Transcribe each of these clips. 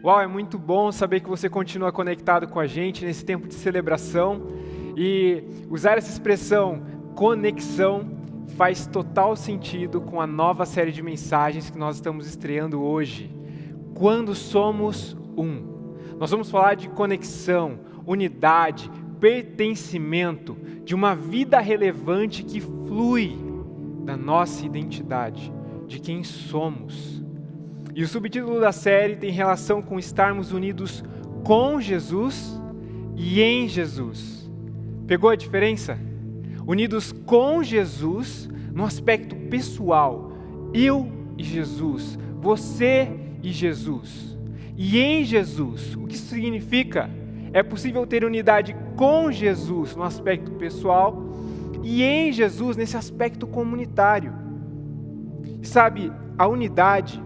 Uau, é muito bom saber que você continua conectado com a gente nesse tempo de celebração e usar essa expressão conexão faz total sentido com a nova série de mensagens que nós estamos estreando hoje. Quando somos um. Nós vamos falar de conexão, unidade, pertencimento, de uma vida relevante que flui da nossa identidade, de quem somos. E o subtítulo da série tem relação com estarmos unidos com Jesus e em Jesus. Pegou a diferença? Unidos com Jesus no aspecto pessoal, eu e Jesus, você e Jesus. E em Jesus, o que isso significa? É possível ter unidade com Jesus no aspecto pessoal e em Jesus nesse aspecto comunitário. Sabe, a unidade,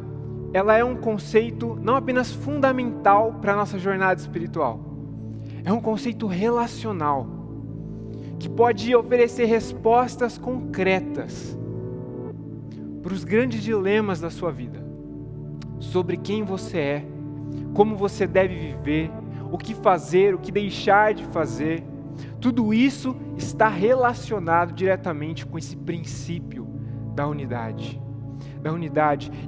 ela é um conceito não apenas fundamental para a nossa jornada espiritual, é um conceito relacional, que pode oferecer respostas concretas para os grandes dilemas da sua vida, sobre quem você é, como você deve viver, o que fazer, o que deixar de fazer. Tudo isso está relacionado diretamente com esse princípio da unidade.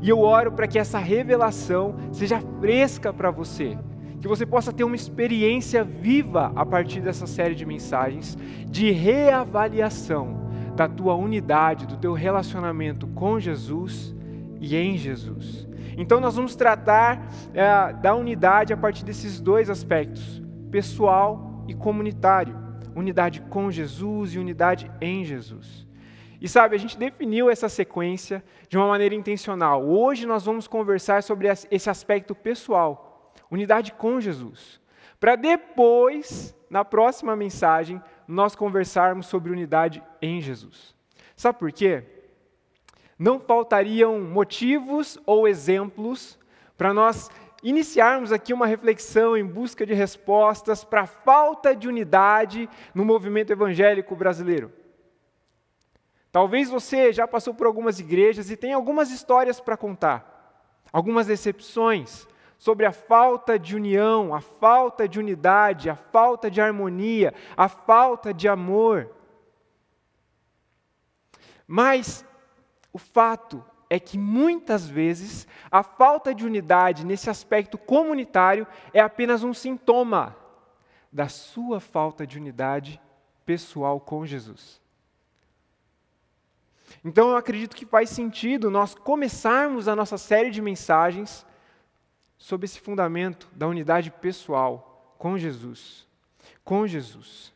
E eu oro para que essa revelação seja fresca para você, que você possa ter uma experiência viva a partir dessa série de mensagens, de reavaliação da tua unidade, do teu relacionamento com Jesus e em Jesus. Então nós vamos tratar da unidade a partir desses dois aspectos, pessoal e comunitário, unidade com Jesus e unidade em Jesus. E sabe, a gente definiu essa sequência de uma maneira intencional. Hoje nós vamos conversar sobre esse aspecto pessoal, unidade com Jesus, para depois, na próxima mensagem, nós conversarmos sobre unidade em Jesus. Sabe por quê? Não faltariam motivos ou exemplos para nós iniciarmos aqui uma reflexão em busca de respostas para a falta de unidade no movimento evangélico brasileiro. Talvez você já passou por algumas igrejas e tem algumas histórias para contar, algumas decepções sobre a falta de união, a falta de unidade, a falta de harmonia, a falta de amor. Mas o fato é que muitas vezes a falta de unidade nesse aspecto comunitário é apenas um sintoma da sua falta de unidade pessoal com Jesus. Então eu acredito que faz sentido nós começarmos a nossa série de mensagens sob esse fundamento da unidade pessoal com Jesus. Com Jesus.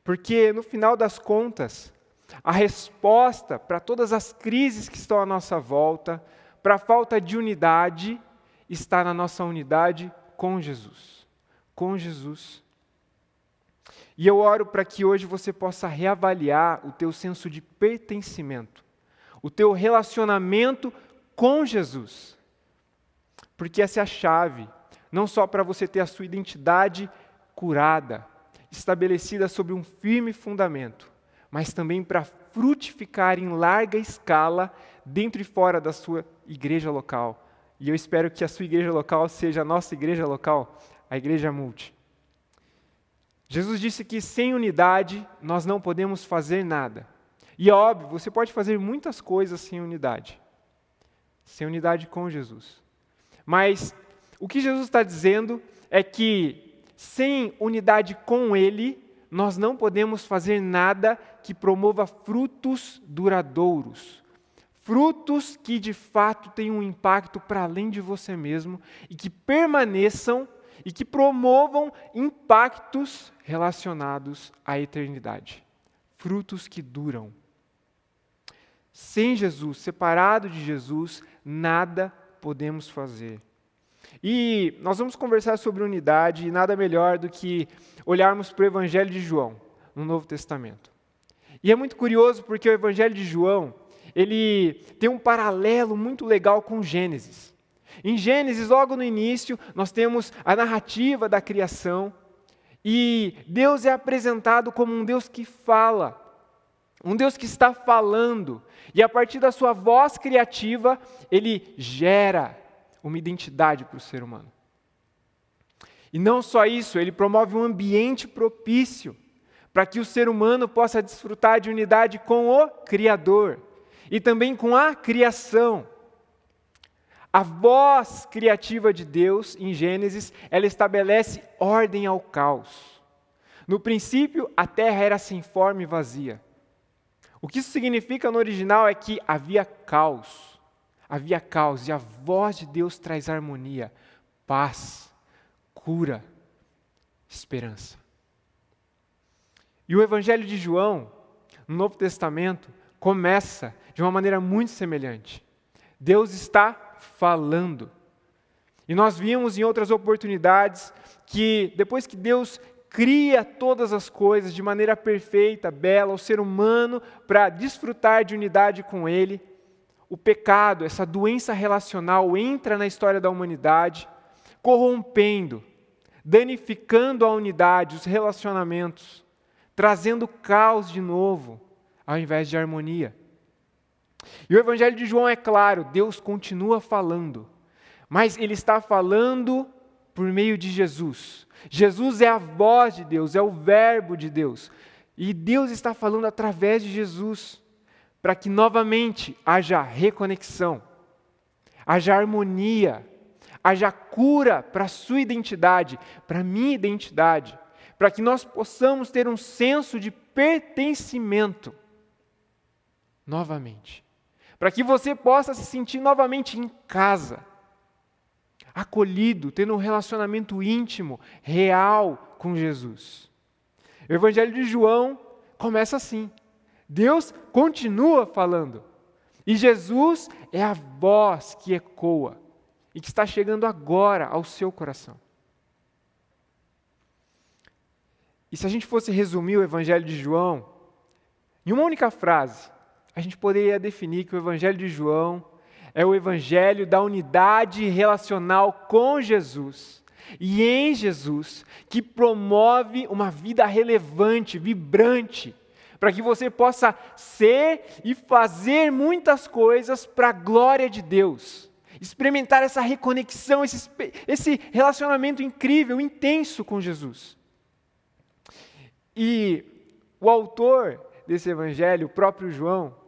Porque no final das contas, a resposta para todas as crises que estão à nossa volta, para a falta de unidade, está na nossa unidade com Jesus. Com Jesus. E eu oro para que hoje você possa reavaliar o teu senso de pertencimento, o teu relacionamento com Jesus. Porque essa é a chave, não só para você ter a sua identidade curada, estabelecida sobre um firme fundamento, mas também para frutificar em larga escala dentro e fora da sua igreja local. E eu espero que a sua igreja local seja a nossa igreja local, a Igreja Multi. Jesus disse que sem unidade nós não podemos fazer nada. E é óbvio, você pode fazer muitas coisas sem unidade com Jesus. Mas o que Jesus está dizendo é que sem unidade com Ele, nós não podemos fazer nada que promova frutos duradouros. Frutos que de fato tenham um impacto para além de você mesmo e que permaneçam e que promovam impactos relacionados à eternidade. Frutos que duram. Sem Jesus, separado de Jesus, nada podemos fazer. E nós vamos conversar sobre unidade e nada melhor do que olharmos para o Evangelho de João, no Novo Testamento. E é muito curioso porque o Evangelho de João, ele tem um paralelo muito legal com Gênesis. Em Gênesis, logo no início, nós temos a narrativa da criação e Deus é apresentado como um Deus que fala, um Deus que está falando, e a partir da sua voz criativa, Ele gera uma identidade para o ser humano. E não só isso, ele promove um ambiente propício para que o ser humano possa desfrutar de unidade com o Criador e também com a criação. A voz criativa de Deus, em Gênesis, ela estabelece ordem ao caos. No princípio, a terra era sem forma e vazia. O que isso significa no original é que havia caos. Havia caos e a voz de Deus traz harmonia, paz, cura, esperança. E o Evangelho de João, no Novo Testamento, começa de uma maneira muito semelhante. Deus está falando. E nós vimos em outras oportunidades que depois que Deus cria todas as coisas de maneira perfeita, bela, o ser humano para desfrutar de unidade com Ele, o pecado, essa doença relacional entra na história da humanidade, corrompendo, danificando a unidade, os relacionamentos, trazendo caos de novo, ao invés de harmonia. E o Evangelho de João é claro, Deus continua falando, mas Ele está falando por meio de Jesus. Jesus é a voz de Deus, é o verbo de Deus. E Deus está falando através de Jesus, para que novamente haja reconexão, haja harmonia, haja cura para a sua identidade, para a minha identidade, para que nós possamos ter um senso de pertencimento novamente. Para que você possa se sentir novamente em casa, acolhido, tendo um relacionamento íntimo, real com Jesus. O Evangelho de João começa assim. Deus continua falando. E Jesus é a voz que ecoa e que está chegando agora ao seu coração. E se a gente fosse resumir o Evangelho de João em uma única frase, a gente poderia definir que o Evangelho de João é o Evangelho da unidade relacional com Jesus e em Jesus, que promove uma vida relevante, vibrante, para que você possa ser e fazer muitas coisas para a glória de Deus. Experimentar essa reconexão, esse relacionamento incrível, intenso com Jesus. E o autor desse evangelho, o próprio João,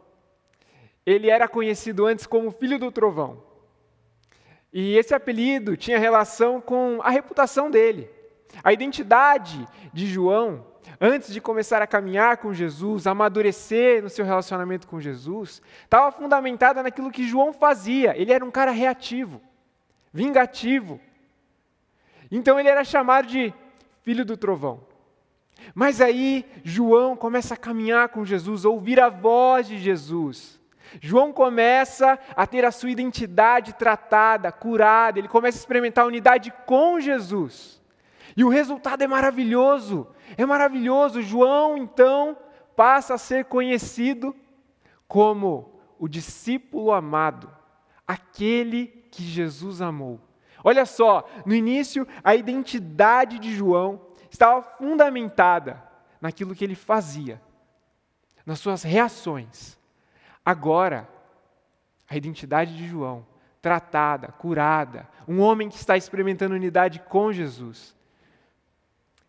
ele era conhecido antes como Filho do Trovão. E esse apelido tinha relação com a reputação dele. A identidade de João, antes de começar a caminhar com Jesus, amadurecer no seu relacionamento com Jesus, estava fundamentada naquilo que João fazia. Ele era um cara reativo, vingativo. Então ele era chamado de Filho do Trovão. Mas aí João começa a caminhar com Jesus, a ouvir a voz de Jesus. João começa a ter a sua identidade tratada, curada, ele começa a experimentar a unidade com Jesus. E o resultado é maravilhoso, João, então, passa a ser conhecido como o discípulo amado, aquele que Jesus amou. Olha só, no início, a identidade de João estava fundamentada naquilo que ele fazia, nas suas reações. Agora, a identidade de João, tratada, curada, um homem que está experimentando unidade com Jesus,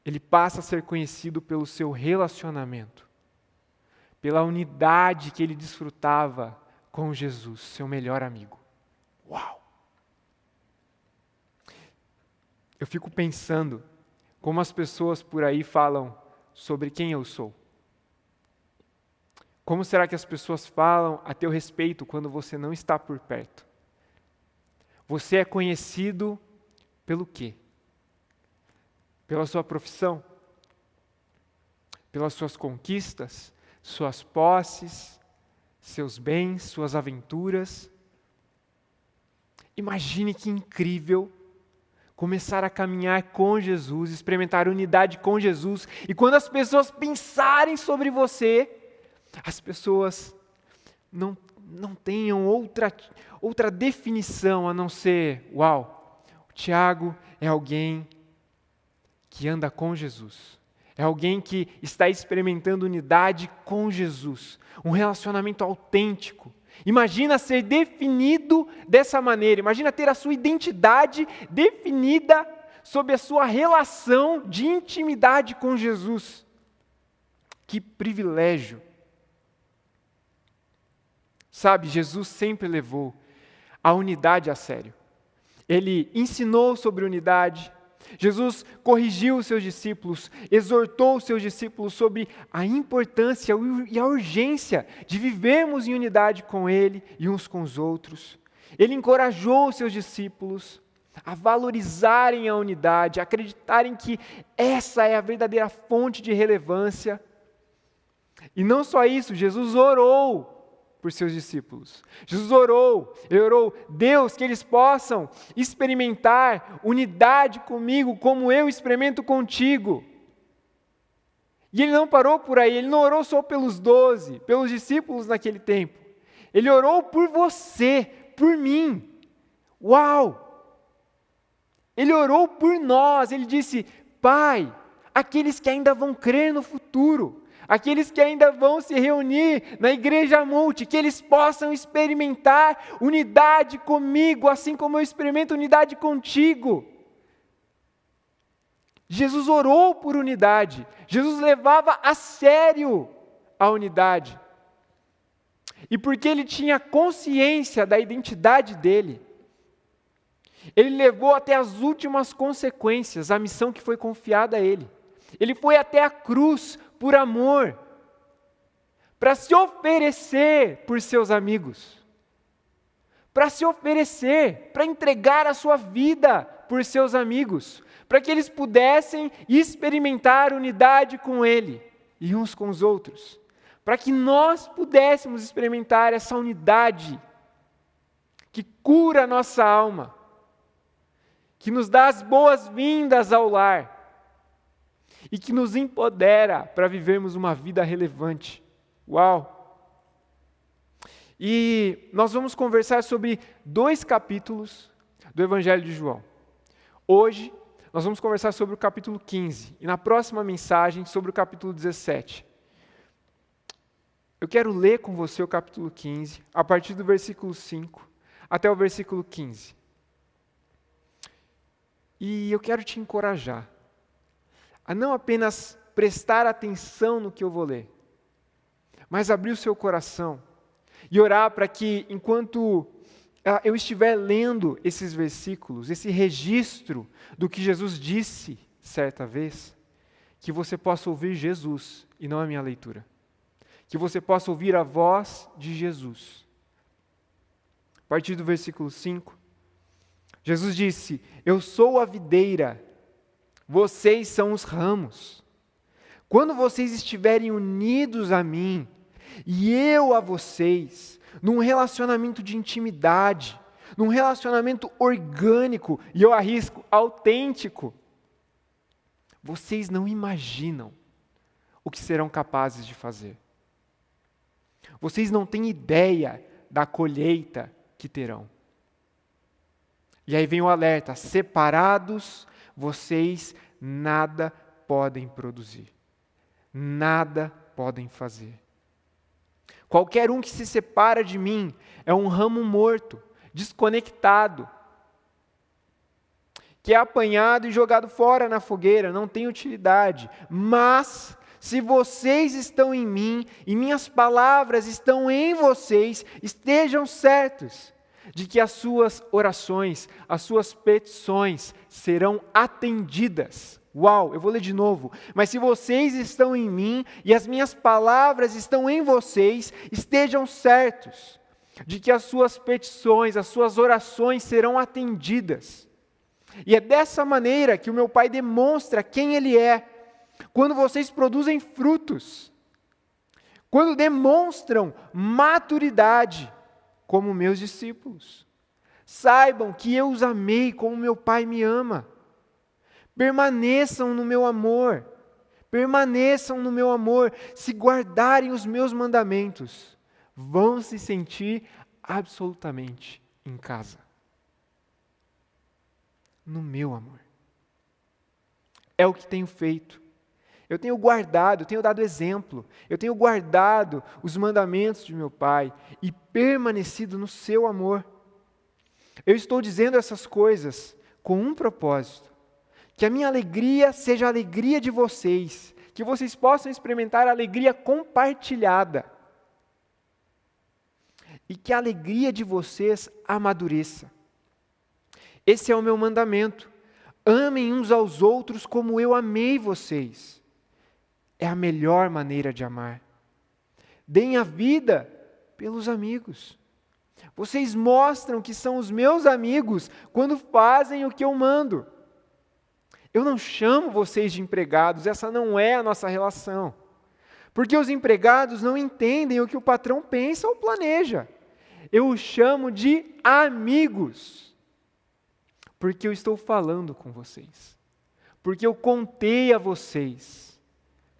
ele passa a ser conhecido pelo seu relacionamento, pela unidade que ele desfrutava com Jesus, seu melhor amigo. Uau! Eu fico pensando como as pessoas por aí falam sobre quem eu sou. Como será que as pessoas falam a teu respeito quando você não está por perto? Você é conhecido pelo quê? Pela sua profissão? Pelas suas conquistas? Suas posses? Seus bens? Suas aventuras? Imagine que incrível começar a caminhar com Jesus, experimentar unidade com Jesus, e quando as pessoas pensarem sobre você, as pessoas não tenham outra definição a não ser, uau, o Tiago é alguém que anda com Jesus, é alguém que está experimentando unidade com Jesus, um relacionamento autêntico. Imagina ser definido dessa maneira, imagina ter a sua identidade definida sobre a sua relação de intimidade com Jesus. Que privilégio! Sabe, Jesus sempre levou a unidade a sério. Ele ensinou sobre unidade. Jesus corrigiu os seus discípulos, exortou os seus discípulos sobre a importância e a urgência de vivermos em unidade com Ele e uns com os outros. Ele encorajou os seus discípulos a valorizarem a unidade, a acreditarem que essa é a verdadeira fonte de relevância. E não só isso, Jesus orou por seus discípulos. Jesus orou, Deus, que eles possam experimentar unidade comigo, como eu experimento contigo. E ele não parou por aí, ele não orou só pelos 12, pelos discípulos naquele tempo. Ele orou por você, por mim. Uau! Ele orou por nós, ele disse: Pai, aqueles que ainda vão crer no futuro, aqueles que ainda vão se reunir na Igreja Multi, que eles possam experimentar unidade comigo, assim como eu experimento unidade contigo. Jesus orou por unidade, Jesus levava a sério a unidade. E porque ele tinha consciência da identidade dele, ele levou até as últimas consequências a missão que foi confiada a ele. Ele foi até a cruz por amor, para se oferecer por seus amigos, para se oferecer, para entregar a sua vida por seus amigos, para que eles pudessem experimentar unidade com Ele e uns com os outros, para que nós pudéssemos experimentar essa unidade que cura a nossa alma, que nos dá as boas-vindas ao lar, e que nos empodera para vivermos uma vida relevante. Uau! E nós vamos conversar sobre 2 capítulos do Evangelho de João. Hoje, nós vamos conversar sobre o capítulo 15, e na próxima mensagem, sobre o capítulo 17. Eu quero ler com você o capítulo 15, a partir do versículo 5 até o versículo 15. E eu quero te encorajar a não apenas prestar atenção no que eu vou ler, mas abrir o seu coração e orar para que, enquanto eu estiver lendo esses versículos, esse registro do que Jesus disse certa vez, que você possa ouvir Jesus e não a minha leitura. Que você possa ouvir a voz de Jesus. A partir do versículo 5, Jesus disse: Eu sou a videira, vocês são os ramos. Quando vocês estiverem unidos a mim, e eu a vocês, num relacionamento de intimidade, num relacionamento orgânico, e eu arrisco, autêntico, vocês não imaginam o que serão capazes de fazer. Vocês não têm ideia da colheita que terão. E aí vem o alerta: separados, vocês nada podem produzir, nada podem fazer. Qualquer um que se separa de mim é um ramo morto, desconectado, que é apanhado e jogado fora na fogueira, não tem utilidade. Mas, se vocês estão em mim e minhas palavras estão em vocês, estejam certos de que as suas orações, as suas petições serão atendidas. Uau, eu vou ler de novo. Mas se vocês estão em mim e as minhas palavras estão em vocês, estejam certos de que as suas petições, as suas orações serão atendidas. E é dessa maneira que o meu Pai demonstra quem Ele é, quando vocês produzem frutos, quando demonstram maturidade, como meus discípulos. Saibam que eu os amei como meu Pai me ama. Permaneçam no meu amor. Permaneçam no meu amor. Se guardarem os meus mandamentos, vão se sentir absolutamente em casa. No meu amor. É o que tenho feito. Eu tenho guardado, eu tenho dado exemplo, eu tenho guardado os mandamentos de meu Pai e permanecido no seu amor. Eu estou dizendo essas coisas com um propósito, Que a minha alegria seja a alegria de vocês, que vocês possam experimentar a alegria compartilhada. E que a alegria de vocês amadureça. Esse é o meu mandamento. Amem uns aos outros como eu amei vocês. É a melhor maneira de amar. Deem a vida pelos amigos. Vocês mostram que são os meus amigos quando fazem o que eu mando. Eu não chamo vocês de empregados, essa não é a nossa relação. Porque os empregados não entendem o que o patrão pensa ou planeja. Eu os chamo de amigos. Porque eu estou falando com vocês. Porque eu contei a vocês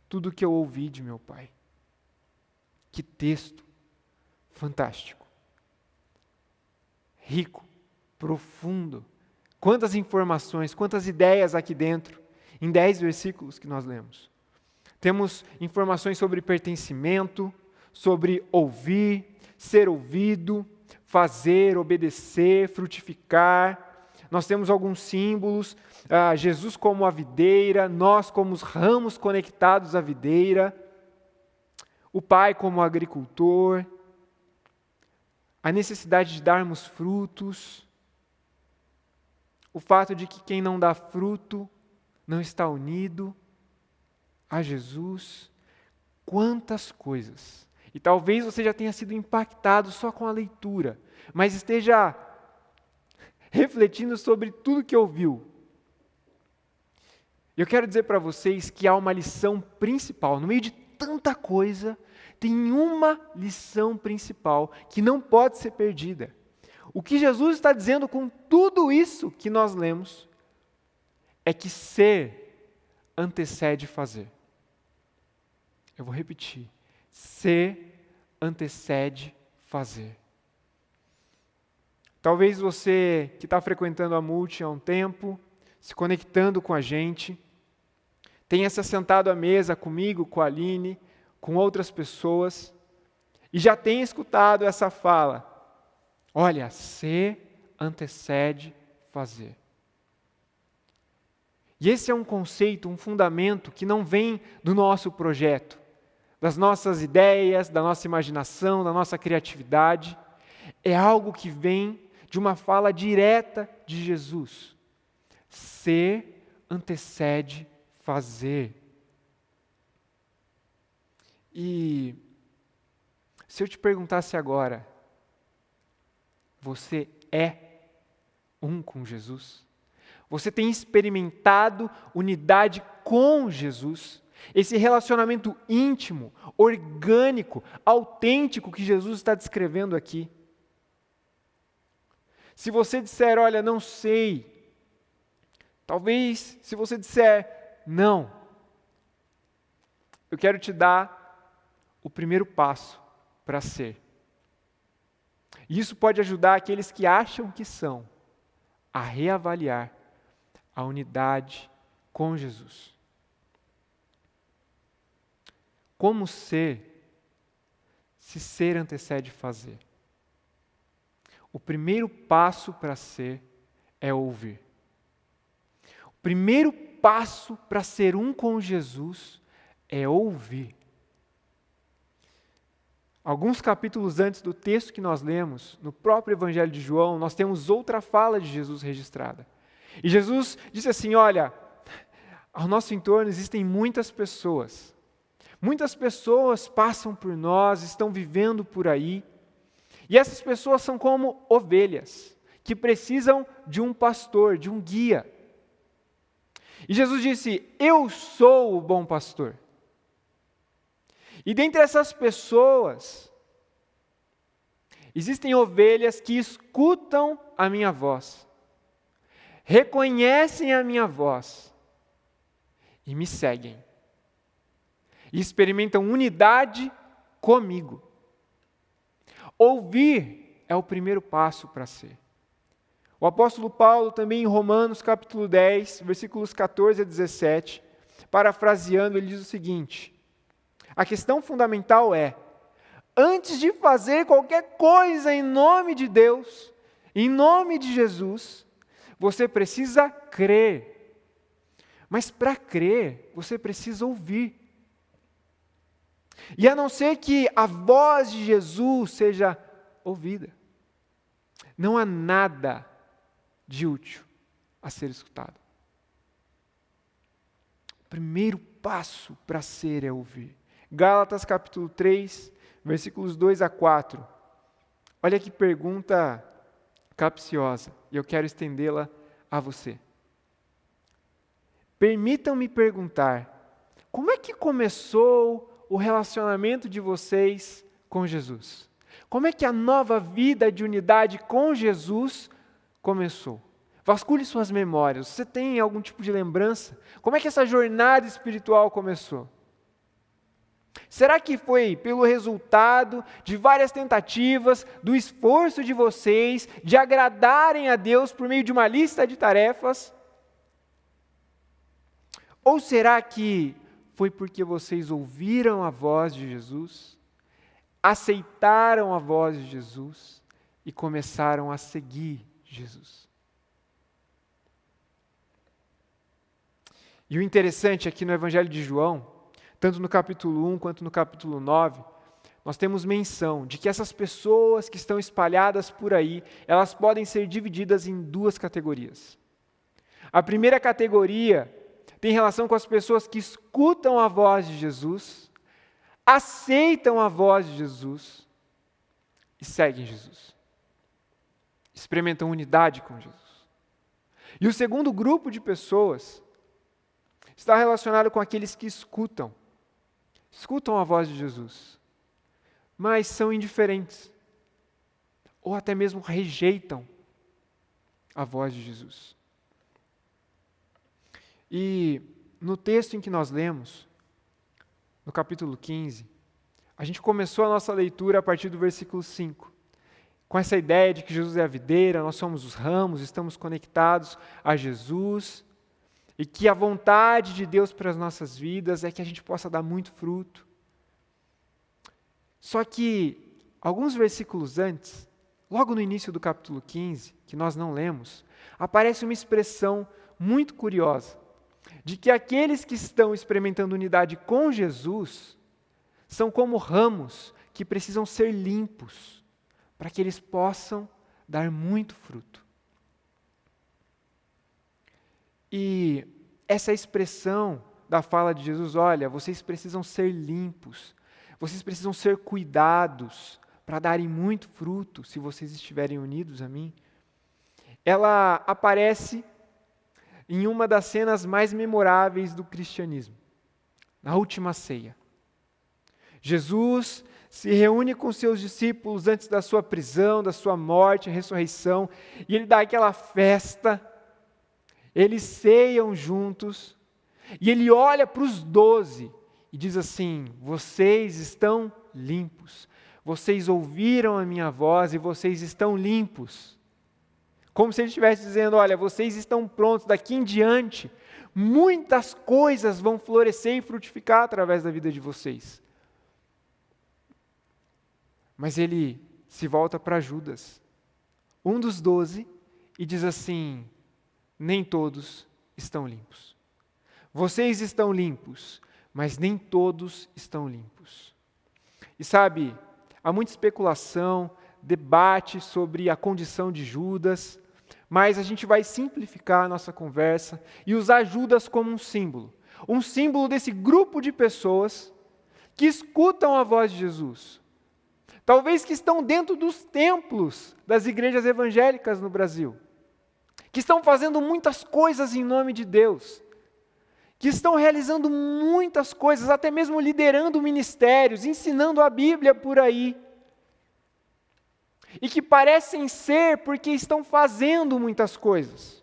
tudo o que eu ouvi de meu Pai. Que texto fantástico. Rico, profundo. Quantas informações, quantas ideias aqui dentro, em 10 versículos que nós lemos. Temos informações sobre pertencimento, sobre ouvir, ser ouvido, fazer, obedecer, frutificar. Nós temos alguns símbolos, Jesus como a videira, nós como os ramos conectados à videira, o Pai como agricultor, a necessidade de darmos frutos, o fato de que quem não dá fruto não está unido a Jesus. Quantas coisas! E talvez você já tenha sido impactado só com a leitura, mas esteja refletindo sobre tudo que ouviu. Eu quero dizer para vocês que há uma lição principal. No meio de tanta coisa, tem uma lição principal que não pode ser perdida. O que Jesus está dizendo com tudo isso que nós lemos é que ser antecede fazer. Eu vou repetir. Ser antecede fazer. Talvez você que está frequentando a Multi há um tempo, se conectando com a gente, tenha se sentado à mesa comigo, com a Aline, com outras pessoas, e já tenha escutado essa fala. Olha, ser antecede fazer. E esse é um conceito, um fundamento que não vem do nosso projeto, das nossas ideias, da nossa imaginação, da nossa criatividade. É algo que vem de uma fala direta de Jesus. Ser antecede fazer. E se eu te perguntasse agora, você é um com Jesus? Você tem experimentado unidade com Jesus? Esse relacionamento íntimo, orgânico, autêntico que Jesus está descrevendo aqui. Se você disser, olha, não sei. Talvez, se você disser, não. Eu quero te dar o primeiro passo para ser. E isso pode ajudar aqueles que acham que são a reavaliar a unidade com Jesus. Como ser, se ser antecede fazer? O primeiro passo para ser é ouvir. O primeiro passo para ser um com Jesus é ouvir. Alguns capítulos antes do texto que nós lemos, no próprio Evangelho de João, nós temos outra fala de Jesus registrada. E Jesus disse assim, olha, ao nosso entorno existem muitas pessoas. Muitas pessoas passam por nós, estão vivendo por aí. E essas pessoas são como ovelhas, que precisam de um pastor, de um guia. E Jesus disse, eu sou o bom pastor. E dentre essas pessoas, existem ovelhas que escutam a minha voz, reconhecem a minha voz e me seguem. E experimentam unidade comigo. Ouvir é o primeiro passo para ser. O apóstolo Paulo, também em Romanos capítulo 10, versículos 14 a 17, parafraseando, ele diz o seguinte: a questão fundamental é, antes de fazer qualquer coisa em nome de Deus, em nome de Jesus, você precisa crer Mas para crer, você precisa ouvir. E a não ser que a voz de Jesus seja ouvida, não há nada de útil a ser escutado. O primeiro passo para ser é ouvir. Gálatas capítulo 3, versículos 2 a 4. Olha que pergunta capciosa, e eu quero estendê-la a você. Permitam-me perguntar, como é que começou o relacionamento de vocês com Jesus? Como é que a nova vida de unidade com Jesus começou? Vasculhe suas memórias. Você tem algum tipo de lembrança? Como é que essa jornada espiritual começou? Será que foi pelo resultado de várias tentativas, do esforço de vocês de agradarem a Deus por meio de uma lista de tarefas? Ou será que foi porque vocês ouviram a voz de Jesus, aceitaram a voz de Jesus e começaram a seguir Jesus? E o interessante aqui no Evangelho de João, tanto no capítulo 1 quanto no capítulo 9, nós temos menção de que essas pessoas que estão espalhadas por aí, elas podem ser divididas em duas categorias. A primeira categoria tem relação com as pessoas que escutam a voz de Jesus, aceitam a voz de Jesus e seguem Jesus. Experimentam unidade com Jesus. E o segundo grupo de pessoas está relacionado com aqueles que escutam a voz de Jesus, mas são indiferentes, ou até mesmo rejeitam a voz de Jesus. E no texto em que nós lemos, no capítulo 15, a gente começou a nossa leitura a partir do versículo 5, com essa ideia de que Jesus é a videira, nós somos os ramos, estamos conectados a Jesus, e que a vontade de Deus para as nossas vidas é que a gente possa dar muito fruto. Só que, alguns versículos antes, logo no início do capítulo 15, que nós não lemos, aparece uma expressão muito curiosa, de que aqueles que estão experimentando unidade com Jesus são como ramos que precisam ser limpos, para que eles possam dar muito fruto. E essa expressão da fala de Jesus, olha, vocês precisam ser limpos, vocês precisam ser cuidados para darem muito fruto se vocês estiverem unidos a mim, ela aparece em uma das cenas mais memoráveis do cristianismo, na última ceia. Jesus se reúne com seus discípulos antes da sua prisão, da sua morte, ressurreição, e ele dá aquela festa. Eles ceiam juntos, e ele olha para os 12 e diz assim: vocês estão limpos, vocês ouviram a minha voz e vocês estão limpos. Como se ele estivesse dizendo, olha, vocês estão prontos, daqui em diante, muitas coisas vão florescer e frutificar através da vida de vocês. Mas ele se volta para Judas, um dos 12, e diz assim: nem todos estão limpos. Vocês estão limpos, mas nem todos estão limpos. E sabe, há muita especulação, debate sobre a condição de Judas, mas a gente vai simplificar a nossa conversa e usar Judas como um símbolo desse grupo de pessoas que escutam a voz de Jesus. Talvez que estão dentro dos templos das igrejas evangélicas no Brasil, que estão fazendo muitas coisas em nome de Deus, que estão realizando muitas coisas, até mesmo liderando ministérios, ensinando a Bíblia por aí, e que parecem ser porque estão fazendo muitas coisas.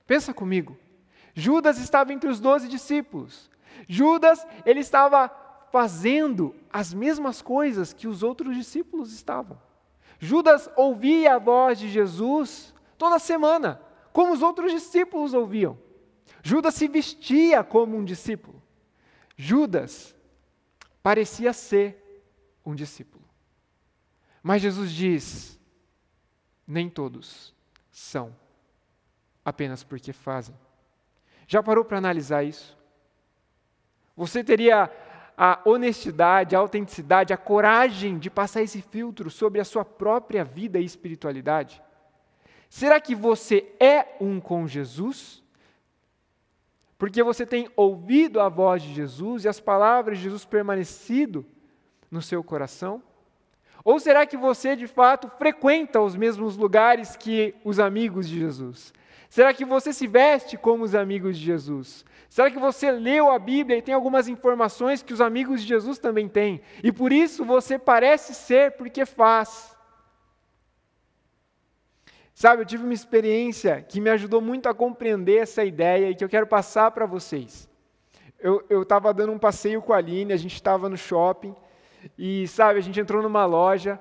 Pensa comigo, Judas estava entre os 12 discípulos, Judas, ele estava fazendo as mesmas coisas que os outros discípulos estavam. Judas ouvia a voz de Jesus toda semana, como os outros discípulos ouviam. Judas se vestia como um discípulo. Judas parecia ser um discípulo. Mas Jesus diz, nem todos são, apenas porque fazem. Já parou para analisar isso? Você teria a honestidade, a autenticidade, a coragem de passar esse filtro sobre a sua própria vida e espiritualidade? Será que você é um com Jesus? Porque você tem ouvido a voz de Jesus e as palavras de Jesus permanecido no seu coração? Ou será que você, de fato, frequenta os mesmos lugares que os amigos de Jesus? Será que você se veste como os amigos de Jesus? Será que você leu a Bíblia e tem algumas informações que os amigos de Jesus também têm? E por isso você parece ser porque faz. Sabe, eu tive uma experiência que me ajudou muito a compreender essa ideia e que eu quero passar para vocês. Eu estava dando um passeio com a Aline, a gente estava no shopping, e sabe, a gente entrou numa loja,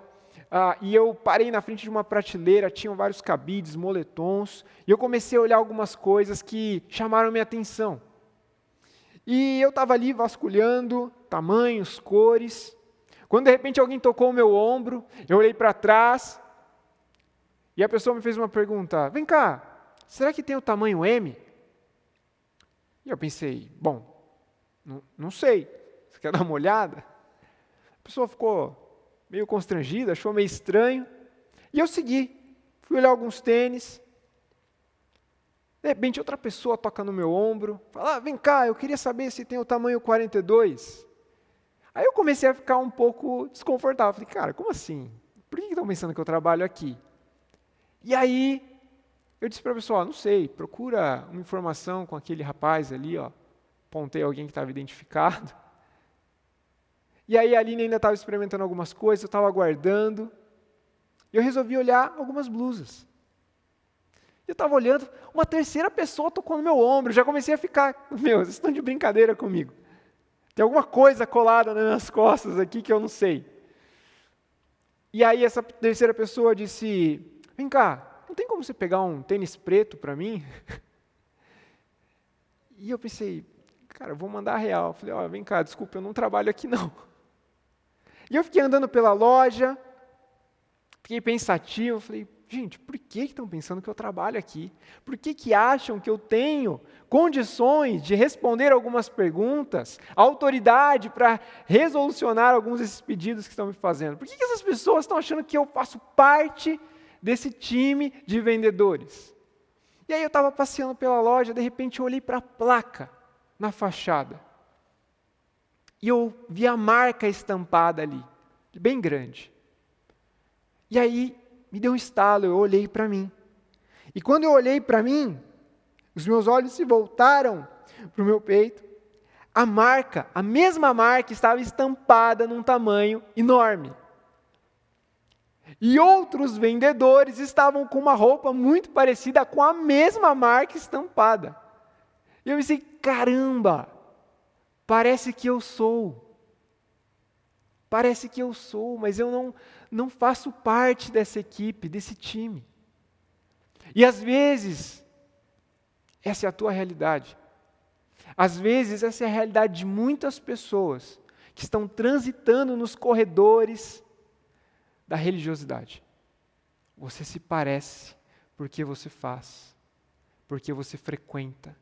e eu parei na frente de uma prateleira, tinham vários cabides, moletons, e eu comecei a olhar algumas coisas que chamaram minha atenção. E eu estava ali vasculhando tamanhos, cores, quando de repente alguém tocou o meu ombro, eu olhei para trás, e a pessoa me fez uma pergunta: vem cá, será que tem o tamanho M? E eu pensei, bom, não sei, você quer dar uma olhada? A pessoa ficou meio constrangida, achou meio estranho, e eu segui, fui olhar alguns tênis. De repente outra pessoa toca no meu ombro, fala: vem cá, eu queria saber se tem o tamanho 42. Aí eu comecei a ficar um pouco desconfortável, falei: cara, como assim? Por que estão pensando que eu trabalho aqui? E aí eu disse para a pessoa: não sei, procura uma informação com aquele rapaz ali, apontei alguém que estava identificado. E aí a Aline ainda estava experimentando algumas coisas, eu estava aguardando, e eu resolvi olhar algumas blusas. Eu estava olhando, uma terceira pessoa tocou no meu ombro, já comecei a ficar: meu, vocês estão de brincadeira comigo. Tem alguma coisa colada nas minhas costas aqui que eu não sei. E aí essa terceira pessoa disse: vem cá, não tem como você pegar um tênis preto para mim? E eu pensei: cara, eu vou mandar a real. Eu falei: vem cá, desculpa, eu não trabalho aqui não. E eu fiquei andando pela loja, fiquei pensativo, falei: gente, por que estão pensando que eu trabalho aqui? Por que acham que eu tenho condições de responder algumas perguntas, autoridade para resolucionar alguns desses pedidos que estão me fazendo? Por que essas pessoas estão achando que eu faço parte desse time de vendedores? E aí eu estava passeando pela loja, de repente eu olhei para a placa na fachada. E eu vi a marca estampada ali, bem grande. E aí me deu um estalo, eu olhei para mim. E quando eu olhei para mim, os meus olhos se voltaram para o meu peito. A mesma marca estava estampada num tamanho enorme. E outros vendedores estavam com uma roupa muito parecida com a mesma marca estampada. E eu pensei: caramba, parece que eu sou, mas eu não faço parte dessa equipe, desse time. E às vezes, essa é a tua realidade. Às vezes, essa é a realidade de muitas pessoas que estão transitando nos corredores da religiosidade. Você se parece porque você faz, porque você frequenta.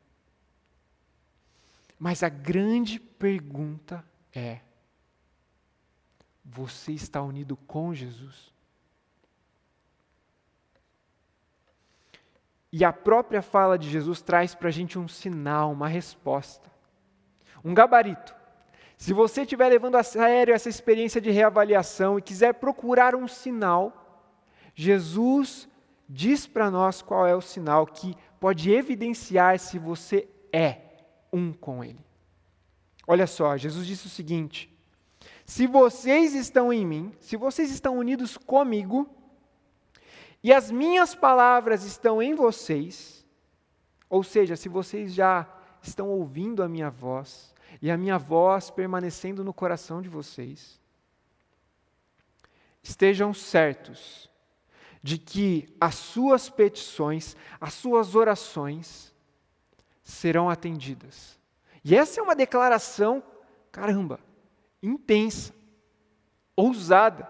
Mas a grande pergunta é: você está unido com Jesus? E a própria fala de Jesus traz para a gente um sinal, uma resposta, um gabarito. Se você estiver levando a sério essa experiência de reavaliação e quiser procurar um sinal, Jesus diz para nós qual é o sinal que pode evidenciar se você é um com Ele. Olha só, Jesus disse o seguinte: se vocês estão em mim, se vocês estão unidos comigo, e as minhas palavras estão em vocês, ou seja, se vocês já estão ouvindo a minha voz, e a minha voz permanecendo no coração de vocês, estejam certos de que as suas petições, as suas orações serão atendidas. E essa é uma declaração, caramba, intensa, ousada.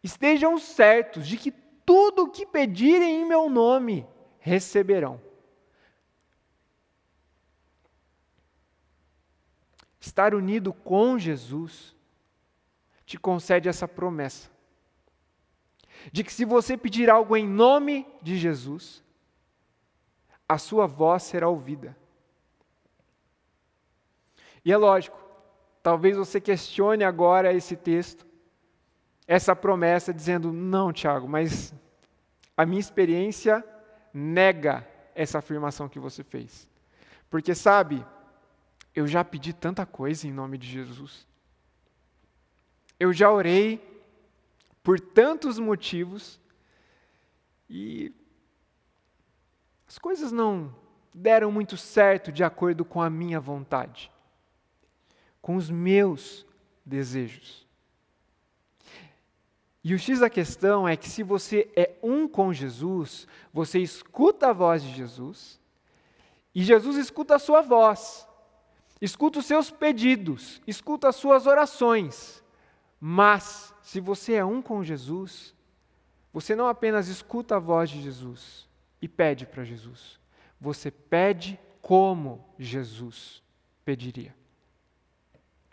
Estejam certos de que tudo o que pedirem em meu nome receberão. estar unido com Jesus, te concede essa promessa de que se você pedir algo em nome de Jesus, a sua voz será ouvida. E é lógico, talvez você questione agora esse texto, essa promessa, dizendo, não, Tiago, mas a minha experiência nega essa afirmação que você fez. Porque sabe, eu já pedi tanta coisa em nome de Jesus. Eu já orei por tantos motivos e as coisas não deram muito certo de acordo com a minha vontade, com os meus desejos. E o X da questão é que se você é um com Jesus, você escuta a voz de Jesus e Jesus escuta a sua voz, escuta os seus pedidos, escuta as suas orações. Mas, se você é um com Jesus, você não apenas escuta a voz de Jesus e pede para Jesus, você pede como Jesus pediria.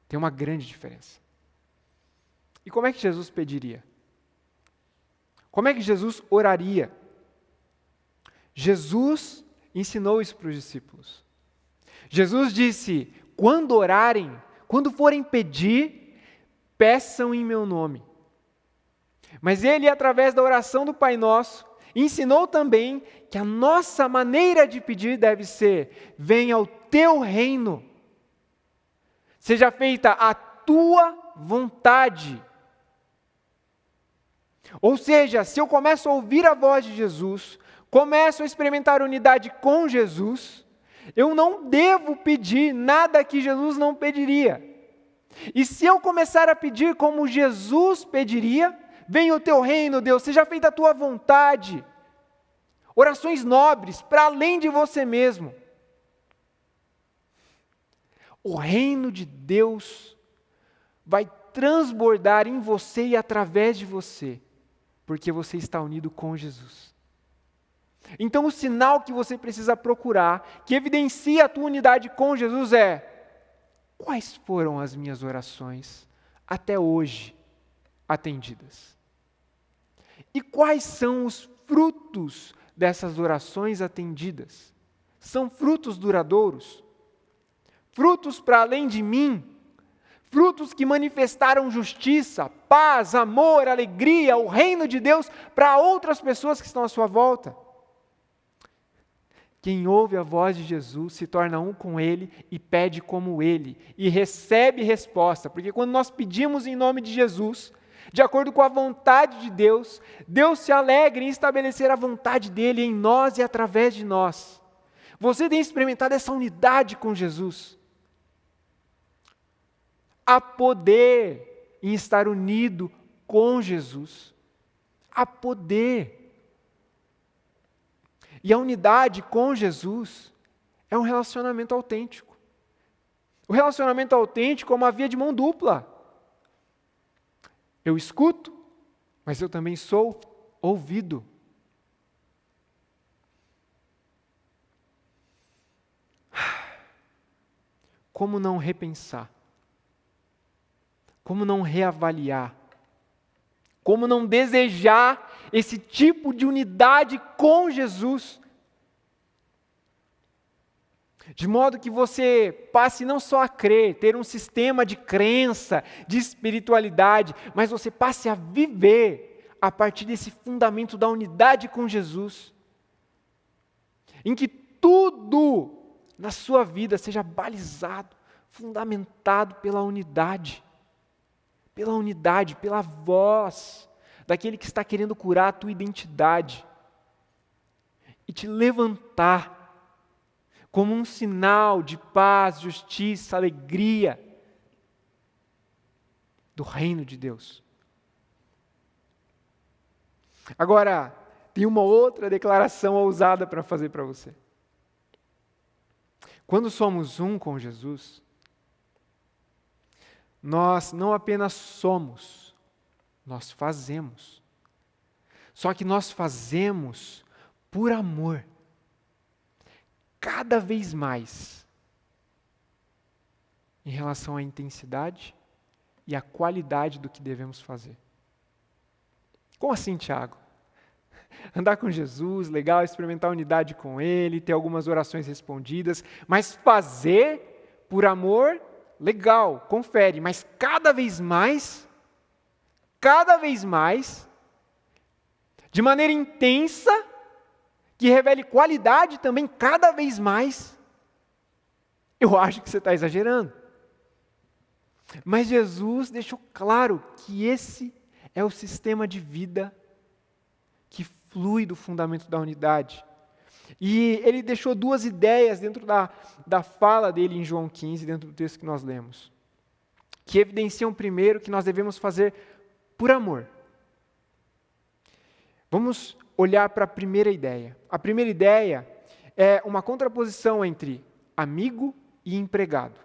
Tem uma grande diferença. E como é que Jesus pediria? Como é que Jesus oraria? Jesus ensinou isso para os discípulos. Jesus disse, quando orarem, quando forem pedir, peçam em meu nome. Mas ele, através da oração do Pai Nosso, ensinou também que a nossa maneira de pedir deve ser, venha o teu reino, seja feita a tua vontade. Ou seja, se eu começo a ouvir a voz de Jesus, começo a experimentar unidade com Jesus, eu não devo pedir nada que Jesus não pediria. E se eu começar a pedir como Jesus pediria, venha o teu reino, Deus, seja feita a tua vontade. Orações nobres, para além de você mesmo. O reino de Deus vai transbordar em você e através de você, porque você está unido com Jesus. Então o sinal que você precisa procurar, que evidencia a tua unidade com Jesus é: quais foram as minhas orações até hoje atendidas? E quais são os frutos dessas orações atendidas? São frutos duradouros? Frutos para além de mim? Frutos que manifestaram justiça, paz, amor, alegria, o reino de Deus para outras pessoas que estão à sua volta? Quem ouve a voz de Jesus se torna um com Ele e pede como Ele, e recebe resposta, porque quando nós pedimos em nome de Jesus, de acordo com a vontade de Deus, Deus se alegra em estabelecer a vontade dEle em nós e através de nós. Você tem experimentado essa unidade com Jesus? Há poder em estar unido com Jesus. Há poder. E a unidade com Jesus é um relacionamento autêntico. O relacionamento autêntico é uma via de mão dupla. Eu escuto, mas eu também sou ouvido. Como não repensar? Como não reavaliar? Como não desejar esse tipo de unidade com Jesus? De modo que você passe não só a crer, ter um sistema de crença, de espiritualidade, mas você passe a viver a partir desse fundamento da unidade com Jesus, em que tudo na sua vida seja balizado, fundamentado pela unidade, pela voz daquele que está querendo curar a tua identidade e te levantar como um sinal de paz, justiça, alegria do reino de Deus. Agora, tem uma outra declaração ousada para fazer para você. Quando somos um com Jesus, nós não apenas somos, nós fazemos. Só que nós fazemos por amor. Cada vez mais. em relação à intensidade e à qualidade do que devemos fazer. Como assim, Tiago? Andar com Jesus, legal, experimentar a unidade com Ele, ter algumas orações respondidas, mas fazer por amor, legal, confere, mas cada vez mais, de maneira intensa, que revele qualidade também cada vez mais, eu acho que você está exagerando. Mas Jesus deixou claro que esse é o sistema de vida que flui do fundamento da unidade. E ele deixou duas ideias dentro da fala dele em João 15, dentro do texto que nós lemos, que evidenciam primeiro que nós devemos fazer por amor. Vamos olhar para a primeira ideia. A primeira ideia é uma contraposição entre amigo e empregado.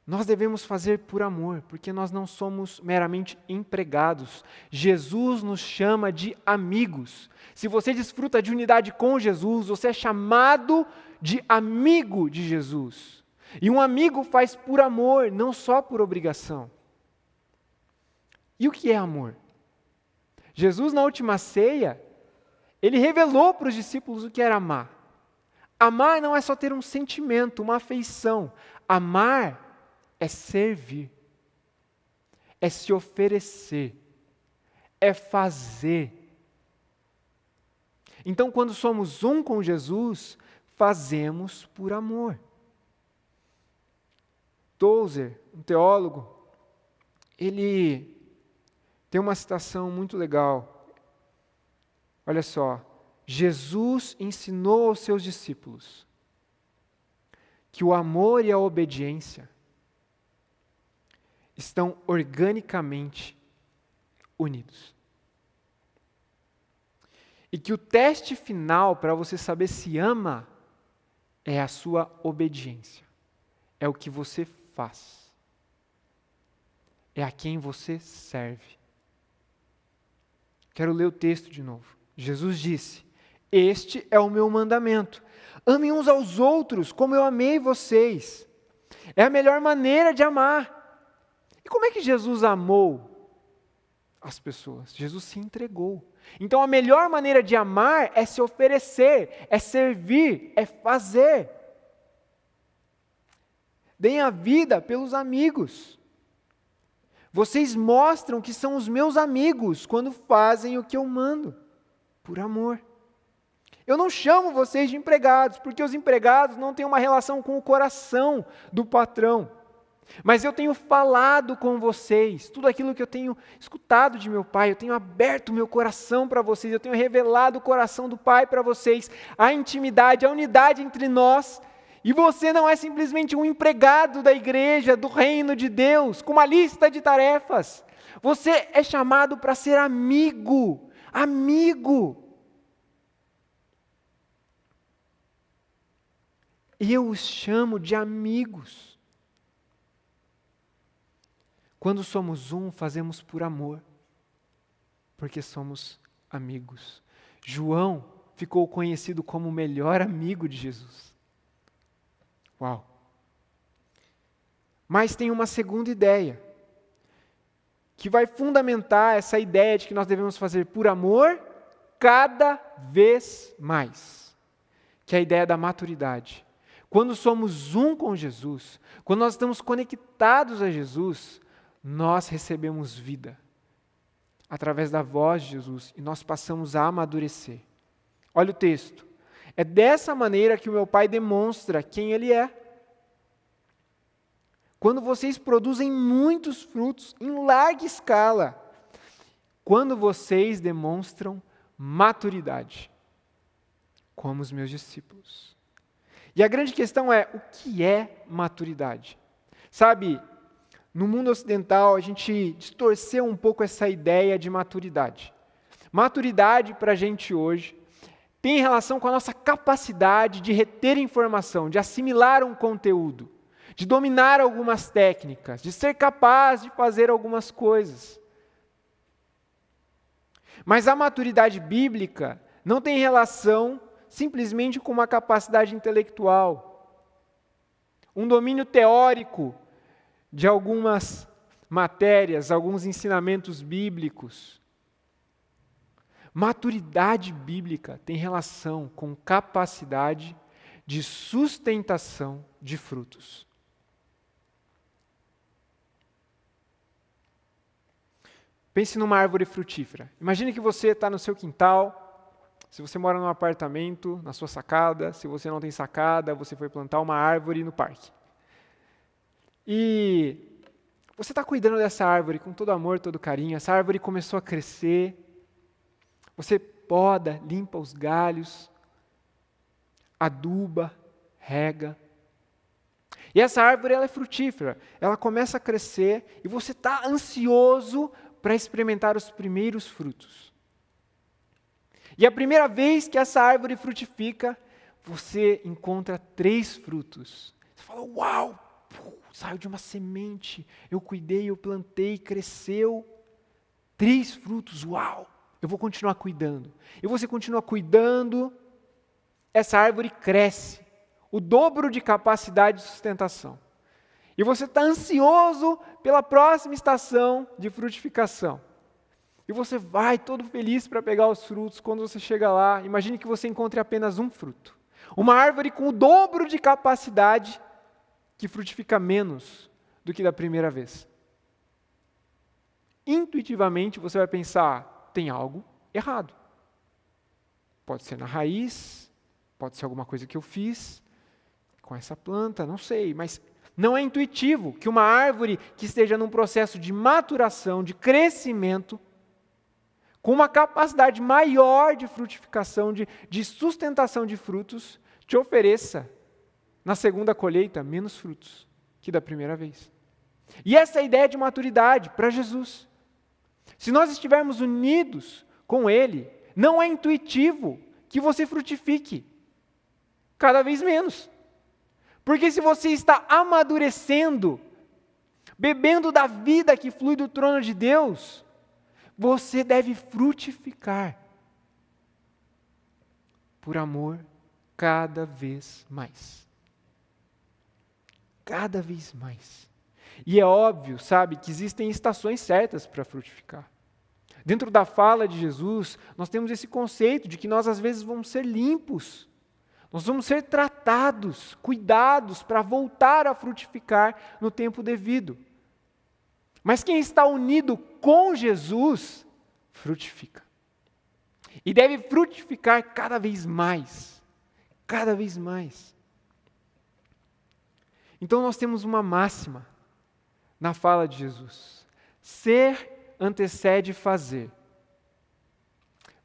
Nós devemos fazer por amor, porque nós não somos meramente empregados. Jesus nos chama de amigos. Se você desfruta de unidade com Jesus, você é chamado de amigo de Jesus. E um amigo faz por amor, não só por obrigação. E o que é amor? Jesus, na última ceia, ele revelou para os discípulos o que era amar. Amar não é só ter um sentimento, uma afeição. Amar é servir, é se oferecer, é fazer. Então, quando somos um com Jesus, fazemos por amor. Tozer, um teólogo, ele tem uma citação muito legal. Olha só, Jesus ensinou aos seus discípulos que o amor e a obediência estão organicamente unidos. E que o teste final para você saber se ama é a sua obediência. É o que você faz. É a quem você serve. Quero ler o texto de novo. Jesus disse: "Este é o meu mandamento. Amem uns aos outros como eu amei vocês." É a melhor maneira de amar. E como é que Jesus amou as pessoas? Jesus se entregou. Então a melhor maneira de amar é se oferecer, é servir, é fazer. Deem a vida pelos amigos. Vocês mostram que são os meus amigos quando fazem o que eu mando, por amor. Eu não chamo vocês de empregados, porque os empregados não têm uma relação com o coração do patrão. Mas eu tenho falado com vocês, tudo aquilo que eu tenho escutado de meu Pai, eu tenho aberto meu coração para vocês, eu tenho revelado o coração do Pai para vocês, a intimidade, a unidade entre nós. E você não é simplesmente um empregado da igreja, do reino de Deus, com uma lista de tarefas. Você é chamado para ser amigo, amigo. Eu os chamo de amigos. Quando somos um, fazemos por amor, porque somos amigos. João ficou conhecido como o melhor amigo de Jesus. Uau! Mas tem uma segunda ideia, que vai fundamentar essa ideia de que nós devemos fazer por amor cada vez mais, que é a ideia da maturidade. Quando somos um com Jesus, quando nós estamos conectados a Jesus, nós recebemos vida através da voz de Jesus e nós passamos a amadurecer. Olha o texto. É dessa maneira que o meu Pai demonstra quem Ele é. Quando vocês produzem muitos frutos em larga escala, quando vocês demonstram maturidade, como os meus discípulos. E a grande questão é, o que é maturidade? Sabe, no mundo ocidental, a gente distorceu um pouco essa ideia de maturidade. Maturidade, para a gente hoje, tem relação com a nossa capacidade de reter informação, de assimilar um conteúdo, de dominar algumas técnicas, de ser capaz de fazer algumas coisas. Mas a maturidade bíblica não tem relação simplesmente com uma capacidade intelectual, um domínio teórico de algumas matérias, alguns ensinamentos bíblicos. Maturidade bíblica tem relação com capacidade de sustentação de frutos. Pense numa árvore frutífera. Imagine que você está no seu quintal, se você mora num apartamento, na sua sacada, se você não tem sacada, você foi plantar uma árvore no parque. E você está cuidando dessa árvore com todo amor, todo carinho, essa árvore começou a crescer, você poda, limpa os galhos, aduba, rega. E essa árvore ela é frutífera, ela começa a crescer e você está ansioso para experimentar os primeiros frutos. E a primeira vez que essa árvore frutifica, você encontra 3 frutos. Você fala, uau, saiu de uma semente, eu cuidei, eu plantei, cresceu. 3 frutos, uau, eu vou continuar cuidando. E você continua cuidando, essa árvore cresce, o dobro de capacidade de sustentação. E você está ansioso pela próxima estação de frutificação. E você vai todo feliz para pegar os frutos. Quando você chega lá, imagine que você encontre apenas um fruto. Uma árvore com o dobro de capacidade que frutifica menos do que da primeira vez. Intuitivamente você vai pensar, tem algo errado. Pode ser na raiz, pode ser alguma coisa que eu fiz com essa planta, não sei, mas não é intuitivo que uma árvore que esteja num processo de maturação, de crescimento, com uma capacidade maior de frutificação, de sustentação de frutos, te ofereça, na segunda colheita, menos frutos que da primeira vez. E essa é a ideia de maturidade para Jesus. Se nós estivermos unidos com Ele, não é intuitivo que você frutifique cada vez menos. Porque se você está amadurecendo, bebendo da vida que flui do trono de Deus, você deve frutificar por amor cada vez mais. Cada vez mais. E é óbvio, sabe, que existem estações certas para frutificar. Dentro da fala de Jesus, nós temos esse conceito de que nós às vezes vamos ser limpos. Nós vamos ser tratados, cuidados para voltar a frutificar no tempo devido. Mas quem está unido com Jesus, frutifica. E deve frutificar cada vez mais. Cada vez mais. Então nós temos uma máxima na fala de Jesus. Ser antecede fazer.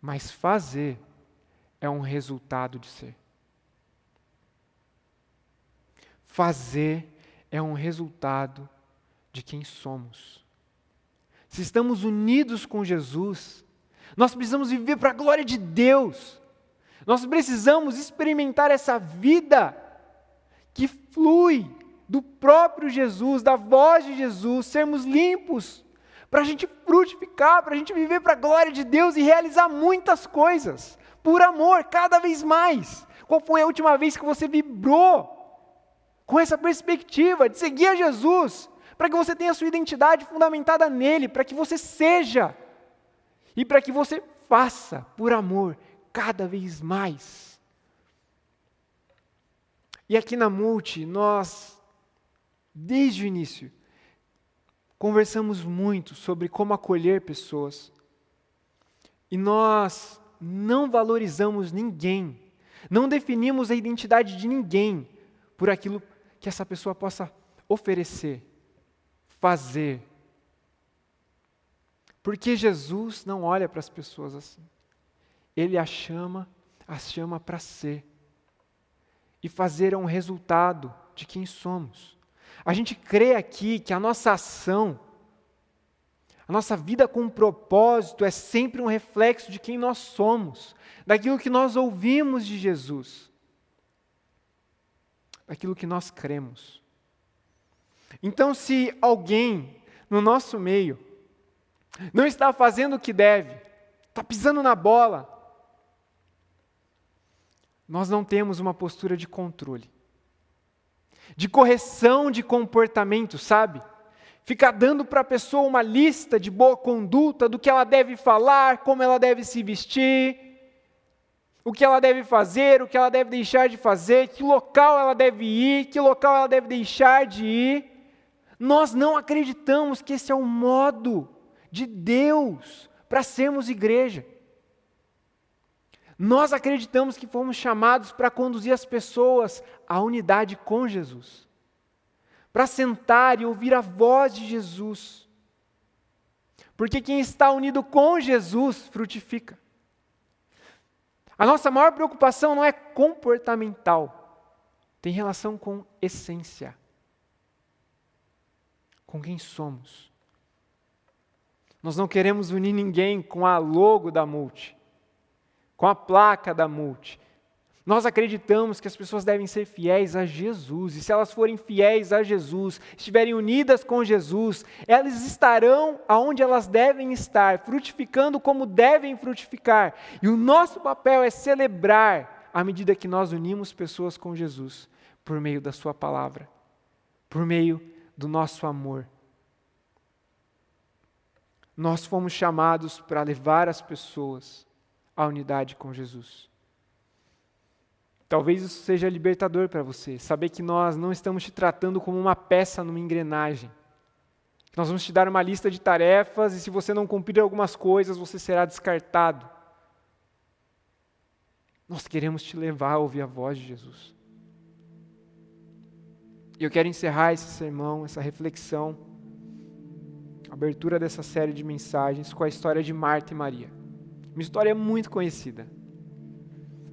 Mas fazer é um resultado de ser. Fazer é um resultado de quem somos. Se estamos unidos com Jesus, nós precisamos viver para a glória de Deus. Nós precisamos experimentar essa vida que flui do próprio Jesus, da voz de Jesus, sermos limpos, para a gente frutificar, para a gente viver para a glória de Deus e realizar muitas coisas, por amor, cada vez mais. Qual foi a última vez que você vibrou com essa perspectiva de seguir a Jesus, para que você tenha a sua identidade fundamentada nele, para que você seja e para que você faça por amor cada vez mais. E aqui na Multi, nós, desde o início, conversamos muito sobre como acolher pessoas. E nós não valorizamos ninguém, não definimos a identidade de ninguém por aquilo que essa pessoa possa oferecer, fazer. Porque Jesus não olha para as pessoas assim. Ele as chama para ser. E fazer é um resultado de quem somos. A gente crê aqui que a nossa ação, a nossa vida com propósito é sempre um reflexo de quem nós somos, daquilo que nós ouvimos de Jesus, daquilo que nós cremos. Então, se alguém no nosso meio não está fazendo o que deve, está pisando na bola, nós não temos uma postura de controle. de correção de comportamento, sabe? Ficar dando para a pessoa uma lista de boa conduta, do que ela deve falar, como ela deve se vestir, o que ela deve fazer, o que ela deve deixar de fazer, que local ela deve ir, que local ela deve deixar de ir. Nós não acreditamos que esse é o modo de Deus para sermos igreja. Nós acreditamos que fomos chamados para conduzir as pessoas à unidade com Jesus, para sentar e ouvir a voz de Jesus, porque quem está unido com Jesus frutifica. A nossa maior preocupação não é comportamental, tem relação com essência, com quem somos. Nós não queremos unir ninguém com a logo da Multi, com a placa da Multi. Nós acreditamos que as pessoas devem ser fiéis a Jesus, e se elas forem fiéis a Jesus, estiverem unidas com Jesus, elas estarão aonde elas devem estar, frutificando como devem frutificar. E o nosso papel é celebrar à medida que nós unimos pessoas com Jesus, por meio da sua palavra, por meio do nosso amor. Nós fomos chamados para levar as pessoas à unidade com Jesus. Talvez isso seja libertador para você, saber que nós não estamos te tratando como uma peça numa engrenagem. Nós vamos te dar uma lista de tarefas e se você não cumprir algumas coisas, você será descartado. Nós queremos te levar a ouvir a voz de Jesus. E eu quero encerrar esse sermão, essa reflexão, a abertura dessa série de mensagens com a história de Marta e Maria. Uma história muito conhecida.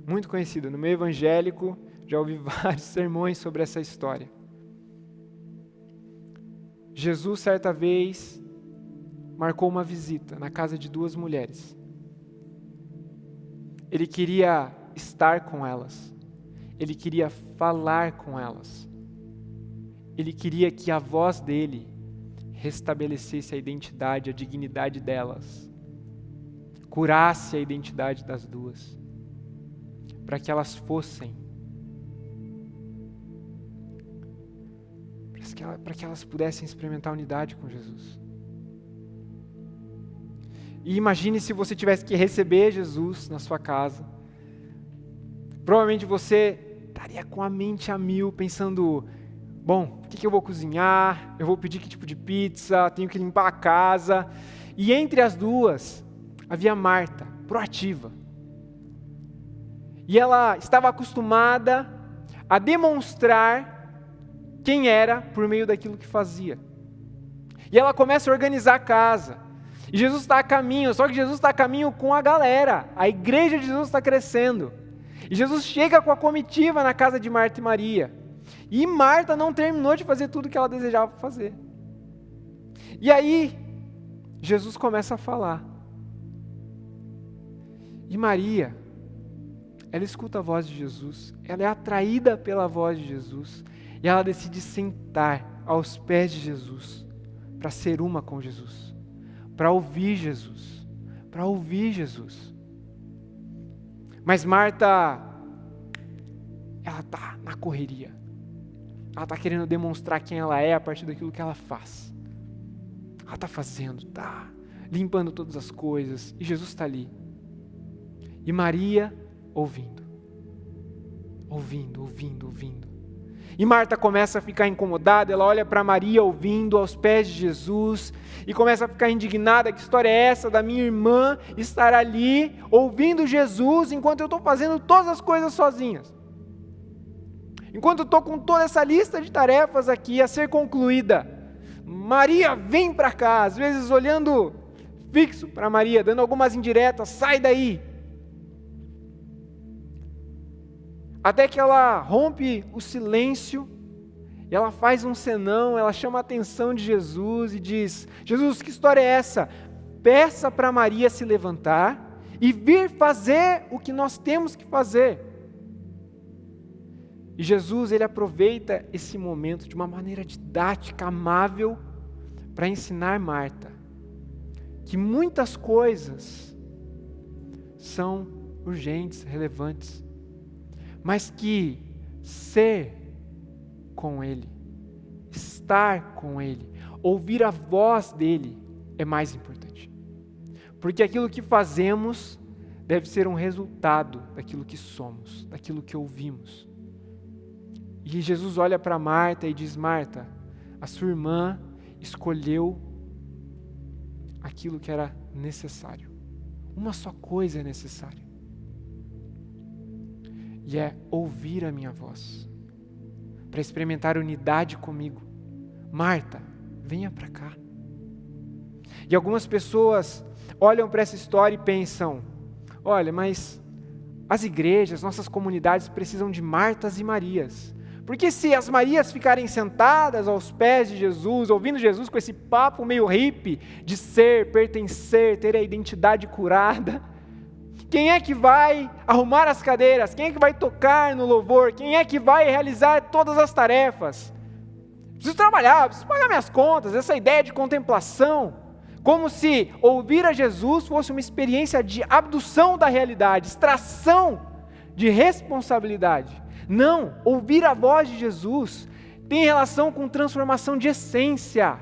Muito conhecida. No meio evangélico, já ouvi vários sermões sobre essa história. Jesus, certa vez, marcou uma visita na casa de duas mulheres. Ele queria estar com elas. Ele queria falar com elas. Ele queria que a voz dele restabelecesse a identidade, a dignidade delas. Curasse a identidade das duas. Para que elas fossem, para que elas pudessem experimentar a unidade com Jesus. E imagine se você tivesse que receber Jesus na sua casa. Provavelmente você estaria com a mente a mil, pensando, bom, o que eu vou cozinhar? Eu vou pedir que tipo de pizza? Tenho que limpar a casa. E entre as duas, havia Marta, proativa. E ela estava acostumada a demonstrar quem era por meio daquilo que fazia. E ela começa a organizar a casa. E Jesus está a caminho, só que Jesus está a caminho com a galera. A igreja de Jesus está crescendo. E Jesus chega com a comitiva na casa de Marta e Maria. E Marta não terminou de fazer tudo o que ela desejava fazer. E aí, Jesus começa a falar. E Maria, ela escuta a voz de Jesus, ela é atraída pela voz de Jesus, e ela decide sentar aos pés de Jesus, para ser uma com Jesus, para ouvir Jesus, para ouvir Jesus. Mas Marta, ela está na correria, ela está querendo demonstrar quem ela é a partir daquilo que ela faz. Ela está fazendo, está limpando todas as coisas, e Jesus está ali. E Maria ouvindo. E Marta começa a ficar incomodada, ela olha para Maria ouvindo aos pés de Jesus e começa a ficar indignada, que história é essa da minha irmã estar ali ouvindo Jesus enquanto eu estou fazendo todas as coisas sozinhas. Enquanto eu estou com toda essa lista de tarefas aqui a ser concluída. Maria, vem para cá, às vezes olhando fixo para Maria, dando algumas indiretas, sai daí. Até que ela rompe o silêncio, e ela faz um senão, ela chama a atenção de Jesus e diz, Jesus, que história é essa? Peça para Maria se levantar e vir fazer o que nós temos que fazer. E Jesus, ele aproveita esse momento de uma maneira didática, amável, para ensinar Marta que muitas coisas são urgentes, relevantes, mas que ser com Ele, estar com Ele, ouvir a voz dEle é mais importante. Porque aquilo que fazemos deve ser um resultado daquilo que somos, daquilo que ouvimos. E Jesus olha para Marta e diz: Marta, a sua irmã escolheu aquilo que era necessário. Uma só coisa é necessária. E é ouvir a minha voz, para experimentar unidade comigo. Marta, venha para cá. E algumas pessoas olham para essa história e pensam: olha, mas as igrejas, nossas comunidades precisam de Martas e Marias. Porque se as Marias ficarem sentadas aos pés de Jesus, ouvindo Jesus com esse papo meio hippie de ser, pertencer, ter a identidade curada, quem é que vai arrumar as cadeiras? Quem é que vai tocar no louvor? Quem é que vai realizar todas as tarefas? Preciso trabalhar, preciso pagar minhas contas. Essa ideia de contemplação, como se ouvir a Jesus fosse uma experiência de abdução da realidade, extração de responsabilidade. Não, ouvir a voz de Jesus tem relação com transformação de essência,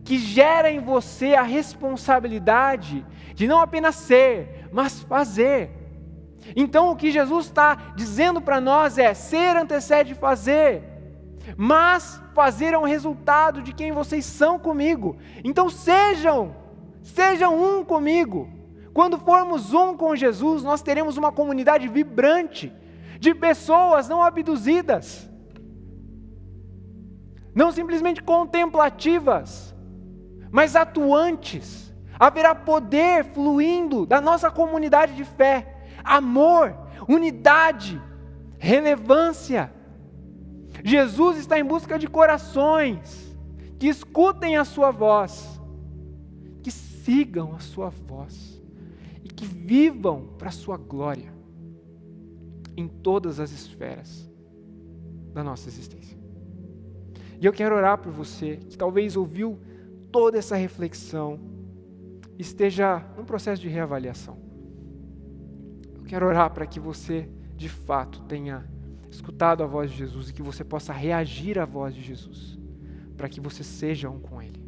que gera em você a responsabilidade de não apenas ser, mas fazer. Então o que Jesus está dizendo para nós é: ser antecede fazer, mas fazer é um resultado de quem vocês são comigo. Então sejam um comigo. Quando formos um com Jesus, nós teremos uma comunidade vibrante, de pessoas não abduzidas, não simplesmente contemplativas, mas atuantes. Haverá poder fluindo da nossa comunidade de fé, amor, unidade, relevância. Jesus está em busca de corações que escutem a sua voz, que sigam a sua voz e que vivam para a sua glória em todas as esferas da nossa existência. E eu quero orar por você que talvez ouviu toda essa reflexão, esteja num processo de reavaliação. Eu quero orar para que você, de fato, tenha escutado a voz de Jesus e que você possa reagir à voz de Jesus, para que você seja um com Ele,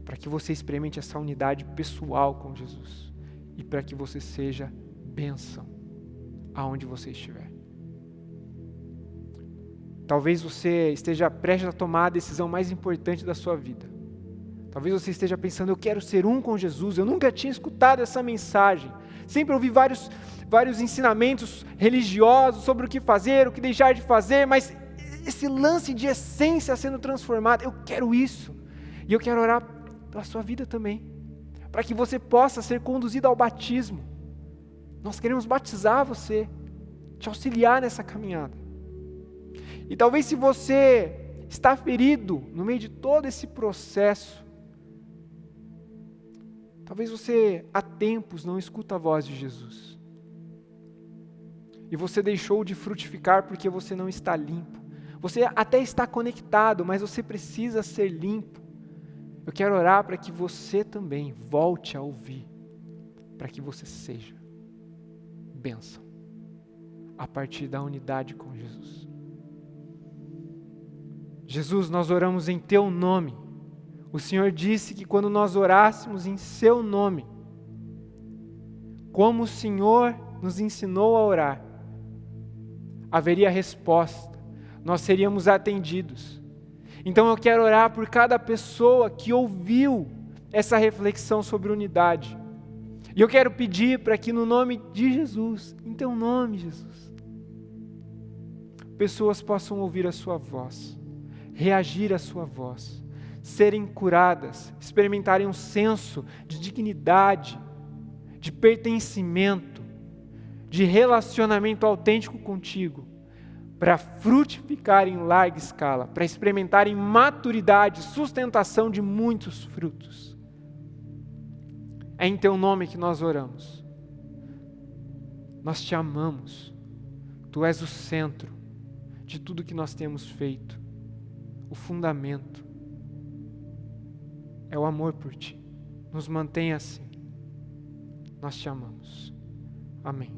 para que você experimente essa unidade pessoal com Jesus e para que você seja bênção aonde você estiver. Talvez você esteja prestes a tomar a decisão mais importante da sua vida. Talvez você esteja pensando: eu quero ser um com Jesus. Eu nunca tinha escutado essa mensagem. Sempre ouvi vários ensinamentos religiosos sobre o que fazer, o que deixar de fazer, mas esse lance de essência sendo transformado, eu quero isso. E eu quero orar pela sua vida também, para que você possa ser conduzido ao batismo. Nós queremos batizar você, te auxiliar nessa caminhada. E talvez, se você está ferido no meio de todo esse processo, talvez você há tempos não escuta a voz de Jesus. E você deixou de frutificar porque você não está limpo. Você até está conectado, mas você precisa ser limpo. Eu quero orar para que você também volte a ouvir, para que você seja bênção a partir da unidade com Jesus. Jesus, nós oramos em Teu nome. O Senhor disse que quando nós orássemos em Seu nome, como o Senhor nos ensinou a orar, haveria resposta, nós seríamos atendidos. Então eu quero orar por cada pessoa que ouviu essa reflexão sobre unidade. E eu quero pedir para que no nome de Jesus, em Teu nome, Jesus, pessoas possam ouvir a Sua voz, reagir à Sua voz, serem curadas, experimentarem um senso de dignidade, de pertencimento, de relacionamento autêntico contigo, para frutificar em larga escala, para experimentarem maturidade, sustentação de muitos frutos. É em Teu nome que nós oramos. Nós Te amamos. Tu és o centro de tudo que nós temos feito. O fundamento é o amor por Ti. Nos mantenha assim. Nós Te amamos. Amém.